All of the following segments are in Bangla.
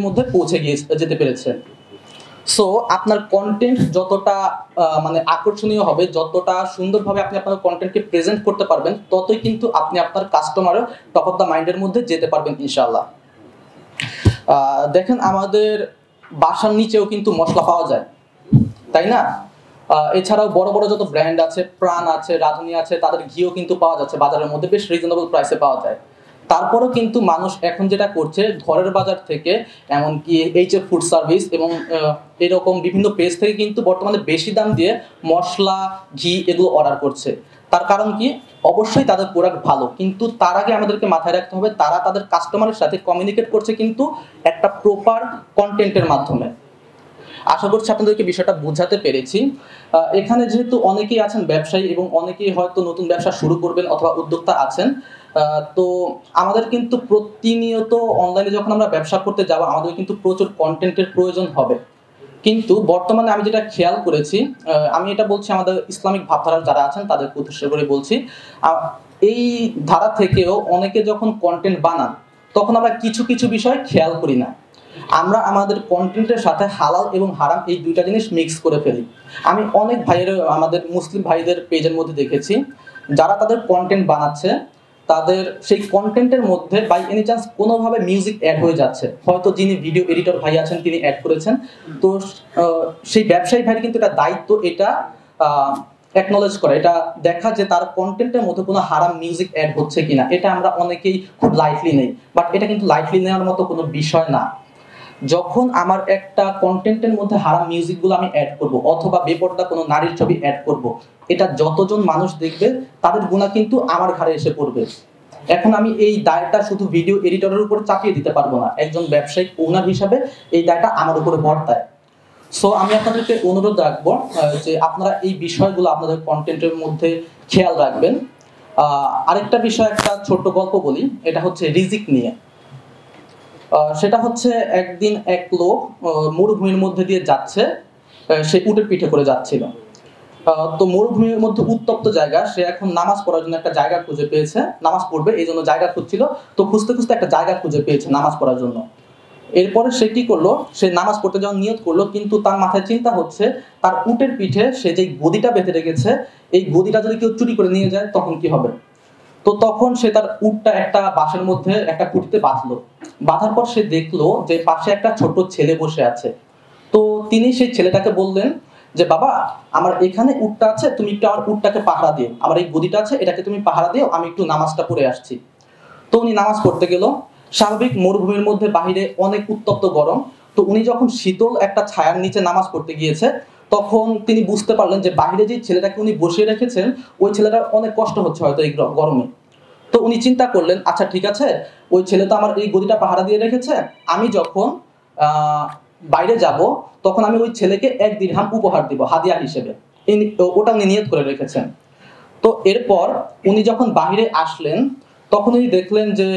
মধ্যে পৌঁছে যেতে পেরেছে। সো আপনার কন্টেন্ট যতটা মানে আকর্ষণীয় হবে, যতটা সুন্দরভাবে আপনি আপনার কন্টেন্টকে প্রেজেন্ট করতে পারবেন, ততই কিন্তু আপনি আপনার কাস্টমারের টপ অফ দ্য মাইন্ডের মধ্যে যেতে পারবেন ইনশাআল্লাহ। দেখেন আমাদের বাসার নিচেও কিন্তু মশলা পাওয়া যায়, তাই না? এছাড়াও বড় বড় যত ব্র্যান্ড আছে, প্রাণ আছে, রাঁধুনি আছে, তাদের ঘিও কিন্তু পাওয়া যাচ্ছে বাজারের মধ্যে, বেশ রিজনেবল প্রাইসে পাওয়া যায়। তারপরেও কিন্তু মানুষ এখন যেটা করছে, ঘরের বাজার থেকে এমনকি এইচএফ ফুড সার্ভিস এবং এরকম বিভিন্ন পেজ থেকে কিন্তু বর্তমানে বেশি দাম দিয়ে মশলা, ঘি এগুলো অর্ডার করছে। তার কারণ কি? অবশ্যই তাদের প্রোডাক্ট ভালো, কিন্তু তার আগে আমাদেরকে মাথায় রাখতে হবে তারা তাদের কাস্টমারের সাথে কমিউনিকেট করছে কিন্তু একটা প্রপার কন্টেন্টের মাধ্যমে। আশা করছি আপনাদেরকে বিষয়টা বোঝাতে পেরেছি। এখানে যেহেতু অনেকেই আছেন ব্যবসায়ী এবং অনেকেই হয়তো নতুন ব্যবসা শুরু করবেন অথবা উদ্যোক্তা আছেন, তো আমাদের কিন্তু প্রতিনিয়ত অনলাইনে যখন আমরা ব্যবসা করতে যাব আমাদের কিন্তু প্রচুর কন্টেন্টের প্রয়োজন হবে। কিন্তু বর্তমানে আমি যেটা খেয়াল করেছি, আমি এটা বলছি আমাদের ইসলামিক ভাবধারার যারা আছেন তাদেরকে উদ্দেশ্য করে বলছি, এই ধারা থেকেও অনেকে যখন কন্টেন্ট বানান তখন আমরা কিছু কিছু বিষয় খেয়াল করি না। আমরা আমাদের কন্টেন্টের সাথে হালাল এবং হারাম এই দুইটা জিনিস মিক্স করে ফেলি। আমি অনেক ভাইয়ের, আমাদের মুসলিম ভাইদের পেজের মধ্যে দেখেছি যারা তাদের কন্টেন্ট বানাচ্ছে, তাদের সেই কন্টেন্টের মধ্যে বাই এনি চান্স কোনোভাবে মিউজিক অ্যাড হয়ে যাচ্ছে, হয়তো যিনি ভিডিও এডিটর ভাই আছেন তিনি অ্যাড করেছেন। তো সেই ব্যবসায়ী ভাইয়ের কিন্তু এটা দায়িত্ব, এটা অ্যাকনলেজ করা, এটা দেখা যে তার কন্টেন্টের মধ্যে কোনো হারাম মিউজিক অ্যাড হচ্ছে কিনা। এটা আমরা অনেকেই খুব লাইটলি নেই, বাট এটা কিন্তু লাইটলি নেওয়ার মতো কোনো বিষয় না। যখন আমার একটা কন্টেন্টের মধ্যে হারাম মিউজিকগুলো আমি অ্যাড করব অথবা বেপরদা কোনো নারীর ছবি অ্যাড করব, এটা যতজন মানুষ দেখবে তাদের গুণা কিন্তু আমার ঘাড়ে এসে পড়বে। এখন আমি এই দায়টা শুধু ভিডিও এডিটরের উপর চাপিয়ে দিতে পারবো না, একজন ব্যবসায়িক ওনার হিসাবে এই দায়টা আমার উপরে বর্তায়। সো আমি আপনাদেরকে অনুরোধ রাখবো যে আপনারা এই বিষয়গুলো আপনাদের কন্টেন্টের মধ্যে খেয়াল রাখবেন। আরেকটা বিষয়, একটা ছোট্ট গল্প বলি, এটা হচ্ছে রিজিক নিয়ে। সেটা হচ্ছে একদিন এক লোক মরুভূমির মধ্যে দিয়ে যাচ্ছে, সে উটের পিঠে করে যাচ্ছিল। তো মরুভূমির মধ্যে উত্তপ্ত জায়গা, সে এখন নামাজ পড়ার জন্য একটা জায়গা খুঁজে পেয়েছে, নামাজ পড়বে এই জন্য জায়গা খুঁজছিল। তো খুঁজতে খুঁজতে একটা জায়গা খুঁজে পেয়েছে নামাজ পড়ার জন্য। এরপরে সে কি করলো, সে নামাজ পড়তে যাওয়ার নিয়ত করলো, কিন্তু তার মাথায় চিন্তা হচ্ছে তার উটের পিঠে সে যে গদিটা বেঁধে রেখেছে, এই গদিটা যদি কেউ চুরি করে নিয়ে যায় তখন কি হবে। তো তখন সে তার উটটা একটা বাঁশের মধ্যে একটা খুঁটিতে বাঁধলো। বাঁধার পর সে দেখলো যে পাশে একটা ছোট ছেলে বসে আছে। তো তিনি সেই ছেলেটাকে বললেন যে বাবা, আমার এখানে উটটা আছে, তুমি একটু আমার উটটাকে পাহারা দিও, আমার এই গদিটা আছে এটাকে তুমি পাহারা দিও, আমি একটু নামাজটা পড়ে আসছি। তো উনি নামাজ পড়তে গেল। স্বাভাবিক মরুভূমির মধ্যে বাহিরে অনেক উত্তপ্ত গরম, তো উনি যখন শীতল একটা ছায়ার নিচে নামাজ পড়তে গিয়েছে তখন তিনি বুঝতে পারলেন যে বাহিরে যে ছেলেটাকে উনি বসিয়ে রেখেছেন ওই ছেলেটার অনেক কষ্ট হচ্ছে হয়তো এই গরমে। তো উনি চিন্তা করলেন, আচ্ছা ঠিক আছে, ওই ছেলে তো আমার এই গদিটা পাহারা দিয়ে রেখেছে, আমি যখন বাইরে যাব তখন আমি ওই ছেলেকে 1 দিরহাম উপহার দিব হাদিয়া হিসেবে। ওটা উনি নিয়ত করে রেখেছেন। তো এরপর উনি যখন বাহিরে আসলেন তখন উনি দেখলেন যে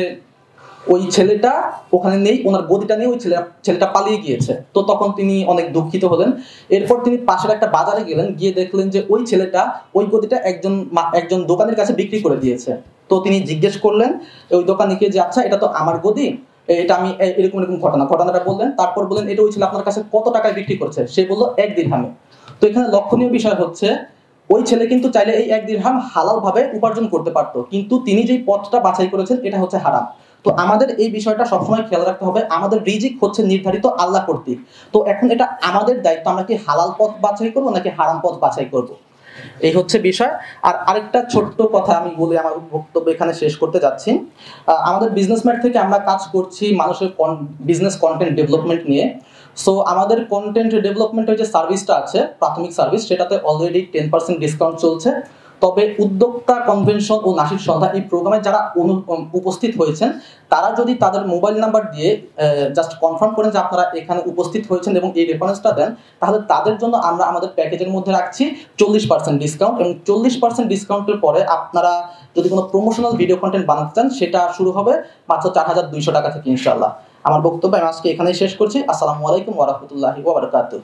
ওই ছেলেটা ওখানে নেই, ওনার গদিটা নিয়ে ওই ছেলেটা পালিয়ে গিয়েছে। তো তখন তিনি অনেক দুঃখিত হলেন। এরপর তিনি পাশের একটা বাজারে গেলেন, গিয়ে দেখলেন যে ওই ছেলেটা ওই গদিটা একজন দোকানের কাছে বিক্রি করে দিয়েছে। তো তিনি জিজ্ঞেস করলেন ওই দোকানিকে যে আচ্ছা এটা তো আমার গদি, এটা আমি এরকম এরকম ঘটনাটা বললেন। তারপর বললেন এটা ওই ছেলে আপনার কাছে কত টাকায় বিক্রি করছে, সে বলল 1 দিরহামে। তো এখানে লক্ষণীয় বিষয় হচ্ছে ওই ছেলে কিন্তু চাইলে এই 1 দিরহাম হালাল ভাবে উপার্জন করতে পারতো, কিন্তু তিনি যেই পথটা বাছাই করেছেন এটা হচ্ছে হারাম। তো আমাদের এই বিষয়টা সবসময় খেয়াল রাখতে হবে, আমাদের রিজিক হচ্ছে নির্ধারিত আল্লাহ কর্তৃক। তো এখন এটা আমাদের দায়িত্ব, আমরা কি হালাল পথ বাছাই করবো নাকি হারাম পথ বাছাই করব, এই হচ্ছে বিষয়। আর আরেকটা ছোট্ট কথা আমি বলে আমার বক্তব্য এখানে শেষ করতে যাচ্ছি। আমাদের বিজনেসম্যান থেকে আমরা কাজ করছি মানুষের বিজনেস কন্টেন্ট ডেভেলপমেন্ট নিয়ে। সো আমাদের কন্টেন্ট ডেভেলপমেন্টের যে সার্ভিসটা আছে, প্রাথমিক সার্ভিস, সেটাতে অলরেডি 10% ডিসকাউন্ট চলছে। তবে উদ্যোক্তা কনভেনশন ও নাসির সন্ধ্যা এই প্রোগ্রামে যারা উপস্থিত হয়েছেন তারা যদি তাদের মোবাইল নাম্বার দিয়ে জাস্ট কনফার্ম করেন যে আপনারা এখানে উপস্থিত হয়েছেন এবং এই রেফারেন্সটা দেন, তাহলে তাদের জন্য আমরা আমাদের প্যাকেজের মধ্যে রাখছি 40% ডিসকাউন্ট। এবং 40% ডিসকাউন্টের পরে আপনারা যদি কোনো প্রমোশনাল ভিডিও কন্টেন্ট বানাতে চান সেটা শুরু হবে মাত্র 4200 টাকা থেকে ইনশাআল্লাহ। আমার বক্তব্য আমি আজকে এখানেই শেষ করছি। আসসালামু আলাইকুম ওয়া রাহমাতুল্লাহি ওয়া বারাকাতুহু।